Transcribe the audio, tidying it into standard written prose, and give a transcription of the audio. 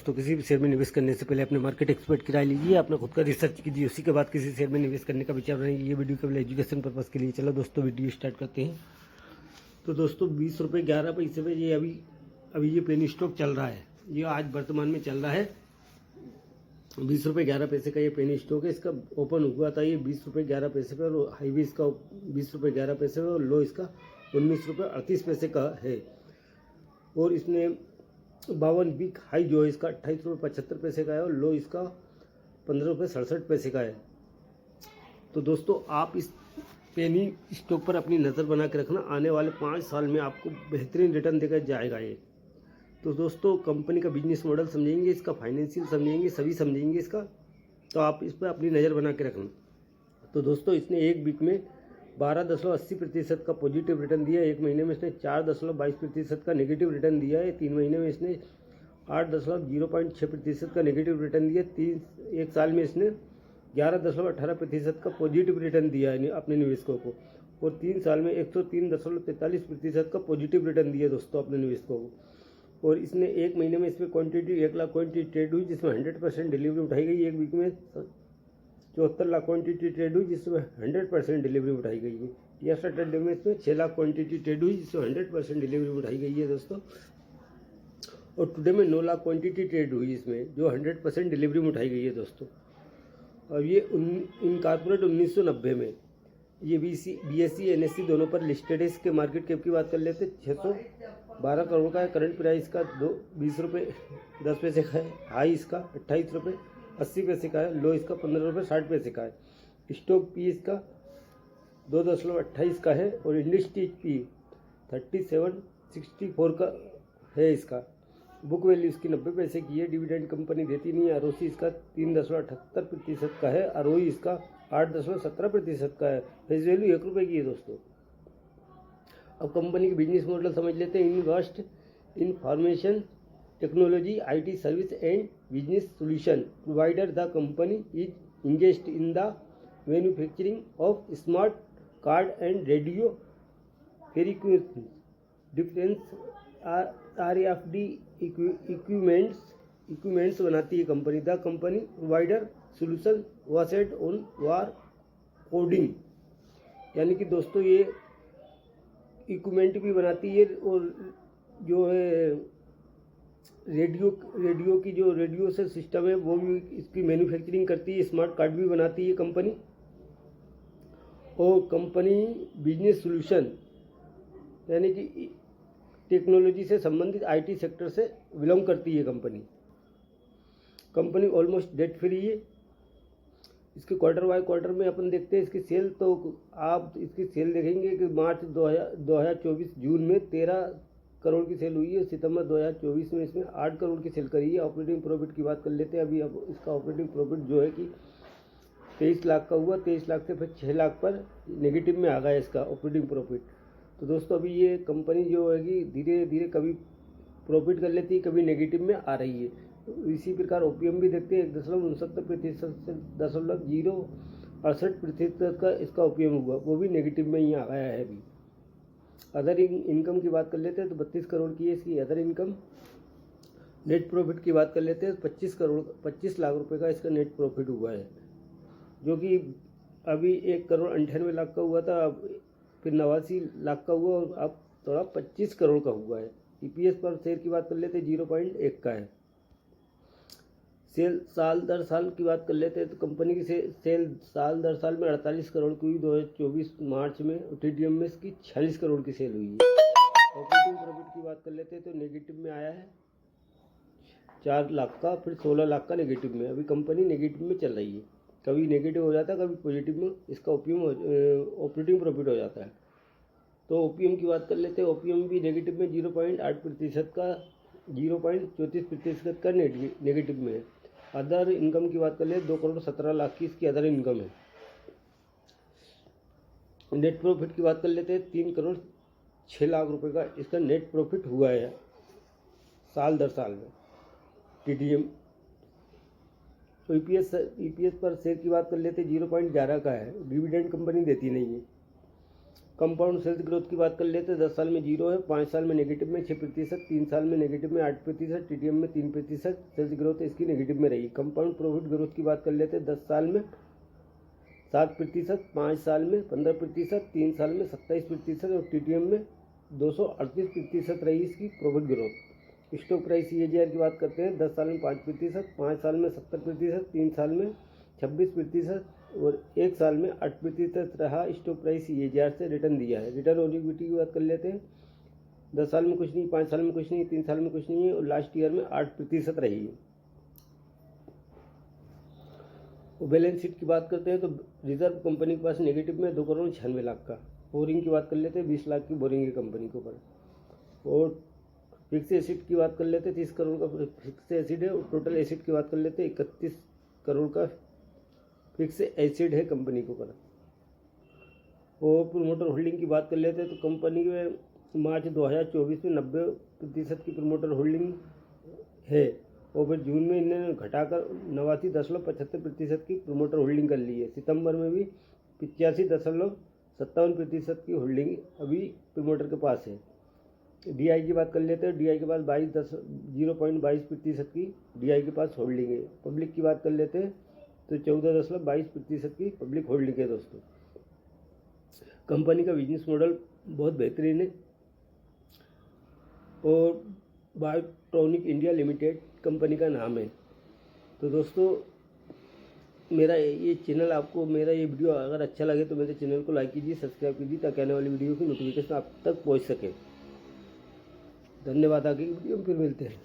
दोस्तों, किसी भी शेयर में निवेश करने से पहले अपने मार्केट एक्सपर्ट की राय लीजिए, अपना खुद का रिसर्च कीजिए, उसी के बाद किसी शेयर में निवेश करने का विचार बनाइए। ये वीडियो केवल एजुकेशन पर्पज़ के लिए। चलो दोस्तों, वीडियो स्टार्ट करते हैं। तो दोस्तों, 20 रुपये 11 पैसे में ये अभी ये पेनी स्टॉक चल रहा है। ये आज वर्तमान में चल रहा है 20 रुपये 11 पैसे का ये पेनी स्टॉक है। इसका ओपन हुआ था ये 20 रुपये 11 पैसे पर, और हाई भी इसका 20 रुपये 11 पैसे पर, और लो इसका 19 रुपये 38 पैसे का है। और इसने 52 वीक हाई जो है इसका 28 रुपये 75 पैसे का है, और लो इसका 15 रुपये 67 पैसे का है। तो दोस्तों, आप इस पेनी स्टॉक पर अपनी नज़र बना के रखना, आने वाले 5 साल में आपको बेहतरीन रिटर्न देकर जाएगा ये। तो दोस्तों, कंपनी का बिजनेस मॉडल समझेंगे, इसका फाइनेंशियल समझेंगे, सभी समझेंगे इसका। तो आप इस पर अपनी नज़र बना के रखना। तो दोस्तों, इसने एक वीक में 12.80% का पॉजिटिव रिटर्न दिया, एक महीने में इसने 4.22% का नेगेटिव रिटर्न दिया है, 3 महीने में इसने 8.06% का नेगेटिव रिटर्न दिया, एक साल में इसने 11.18% का पॉजिटिव रिटर्न दिया है अपने निवेशकों को, और 3 साल में 103.43% का पॉजिटिव रिटर्न दिया दोस्तों अपने निवेशकों को। और इसने एक महीने में इसमें क्वांटिटी 1 लाख क्वांटिटी ट्रेड हुई, जिसमें 100% डिलीवरी उठाई गई। एक वीक में 74 लाख क्वांटिटी ट्रेड हुई, जिसमें 100% डिलीवरी उठाई गई है। या सैटरडे में इसमें 6 लाख क्वांटिटी ट्रेड हुई, जिसमें 100% डिलीवरी उठाई गई है दोस्तों। और टुडे में 9 लाख क्वांटिटी ट्रेड हुई इसमें, जो 100% डिलीवरी में उठाई गई है दोस्तों। और ये इनकॉर्पोरेट 1990 में, ये BSE NSE दोनों पर लिस्टेड है। इसके मार्केट कैप की बात कर लेते 612 करोड़ का है। करंट प्राइस का 20 रुपये 10 पैसे का है। हाई इसका 28 रुपये 80 पैसे का है, लो इसका 15 रुपये 60 पैसे का है। स्टॉक पी इसका 2.28 का है, और इंडस्ट्रीज पी 3764 का है इसका। बुक वैल्यू इसकी 90 पैसे की है। डिविडेंड कंपनी देती नहीं है। ROC इसका 3.78% का है। ROE इसका 8.17% का है। फेस वैल्यू 1 रुपये की है दोस्तों। अब कंपनी की बिजनेस मॉडल समझ लेते हैं। Invest information technology IT service and business solution provider. The company is engaged in the manufacturing of smart card and radio frequency difference RFD equipments बनाती है company. The company provider solution based on bar coding, यानी कि दोस्तों ये equipment भी बनाती है, और जो है रेडियो की जो रेडियो से सिस्टम है वो भी इसकी मैन्युफैक्चरिंग करती है। स्मार्ट कार्ड भी बनाती है कंपनी। और कंपनी बिजनेस सॉल्यूशन यानी कि टेक्नोलॉजी से संबंधित IT सेक्टर से बिलोंग करती है company. Company almost debt free है। इसके क्वार्टर बाय क्वार्टर में अपन देखते हैं इसकी सेल। तो आप इसकी सेल देखेंगे कि मार्च 2024 जून में 13 करोड़ की सेल हुई है। सितंबर 2024 में इसमें 8 करोड़ की सेल करी है। ऑपरेटिंग प्रॉफिट की बात कर लेते हैं। अभी अब इसका ऑपरेटिंग प्रॉफिट जो है कि 23 लाख का हुआ। 23 लाख से फिर 6 लाख पर नेगेटिव में आ गया इसका ऑपरेटिंग प्रॉफिट। तो दोस्तों, अभी ये कंपनी जो है कि धीरे धीरे कभी प्रॉफिट कर लेती है, कभी नेगेटिव में आ रही है। तो इसी प्रकार OPM भी देखते हैं। 1.69% से 0.68% का इसका OPM हुआ, वो भी नेगेटिव में ही आ गया है अभी। अदर इनकम की बात कर लेते हैं तो 32 करोड़ की है इसकी अदर इनकम। नेट प्रॉफिट की बात कर लेते हैं तो 25 लाख रुपए का इसका नेट प्रॉफिट हुआ है, जो कि अभी 1,98,00,000 का हुआ था, फिर 89 लाख का हुआ, और अब थोड़ा 25 करोड़ का हुआ है। EPS पर शेयर की बात कर लेते हैं 0.1 का है। सेल साल दर साल की बात कर लेते हैं तो कंपनी की सेल साल दर साल में 48 करोड़ की हुई 2024 मार्च में। TDM में इसकी 46 करोड़ की सेल हुई है। ऑपरेटिंग प्रॉफिट की बात कर लेते हैं तो नेगेटिव में आया है 4 लाख का, फिर 16 लाख का नेगेटिव में। अभी कंपनी नेगेटिव में चल रही है। कभी नेगेटिव हो जाता है, कभी पॉजिटिव में इसका ऑपरेटिंग प्रॉफिट हो जाता है। तो OPM की बात कर लेते हैं। OPM भी नेगेटिव में 0.8% का 0.34% का नेगेटिव में है। अदर इनकम की बात कर ले 2,17,00,000 की इसकी अदर इनकम है। नेट प्रॉफिट की बात कर लेते हैं 3,06,00,000 रुपये का इसका नेट प्रॉफिट हुआ है साल दर साल में TDM। तो EPS पर शेयर की बात कर लेते हैं 0.11 का है। डिविडेंड कंपनी देती नहीं है। कंपाउंड सेल्स ग्रोथ की बात कर लेते हैं, 10 साल में 0 है, 5 साल में नेगेटिव में 6%, 3 साल में नेगेटिव में 8%, टीटीएम में 3% सेल्स ग्रोथ इसकी नेगेटिव में रही। कंपाउंड प्रॉफिट ग्रोथ की बात कर लेते हैं, 10 साल में 7%, 5 साल में 15%, 3 साल में 27% और टीटीएम में 238% रही इसकी profit growth. Stock price CAGR की बात करते हैं, 10 साल में 5%, 5 साल में 70%, 3 साल में 26% और 1 साल में 8% रहा स्टॉक प्राइस CAGR से रिटर्न दिया है। रिटर्न ऑन इक्विटी की बात कर लेते हैं, 10 साल में कुछ नहीं, 5 साल में कुछ नहीं, 3 साल में कुछ नहीं है और लास्ट ईयर में 8% रही है। बैलेंस शीट की बात करते हैं तो रिजर्व कंपनी के पास नेगेटिव में 2,96,00,000 का। बोरिंग की बात कर लेते हैं, 20 लाख की बोरिंग है कंपनी के ऊपर। और फिक्स एसिड की बात कर लेते हैं, 30 करोड़ का फिक्स एसिड है। और टोटल एसिड की बात कर लेते हैं, 31 करोड़ का फिक्स एसिड है कंपनी के ऊपर। और प्रोमोटर होल्डिंग की बात कर लेते हैं तो कंपनी में मार्च 2024 में 90% की प्रोमोटर होल्डिंग है और फिर जून में इन्होंने घटाकर 89.75% की प्रोमोटर होल्डिंग कर ली है। सितंबर में भी 85.57% की होल्डिंग अभी प्रोमोटर के पास है। DI की बात कर लेते हैं, DI के पास 0.22% की DI के पास होल्डिंग है। पब्लिक की बात कर लेते हैं तो 14.22% की पब्लिक होल्डिंग है। दोस्तों कंपनी का बिजनेस मॉडल बहुत बेहतरीन है और बायोट्रॉनिक इंडिया लिमिटेड कंपनी का नाम है। तो दोस्तों मेरा ये चैनल आपको, मेरा ये वीडियो अगर अच्छा लगे तो मेरे चैनल को लाइक कीजिए, सब्सक्राइब कीजिए ताकि आने वाली वीडियो की नोटिफिकेशन आप तक पहुंच सके। धन्यवाद। आगे की वीडियो में फिर मिलते हैं।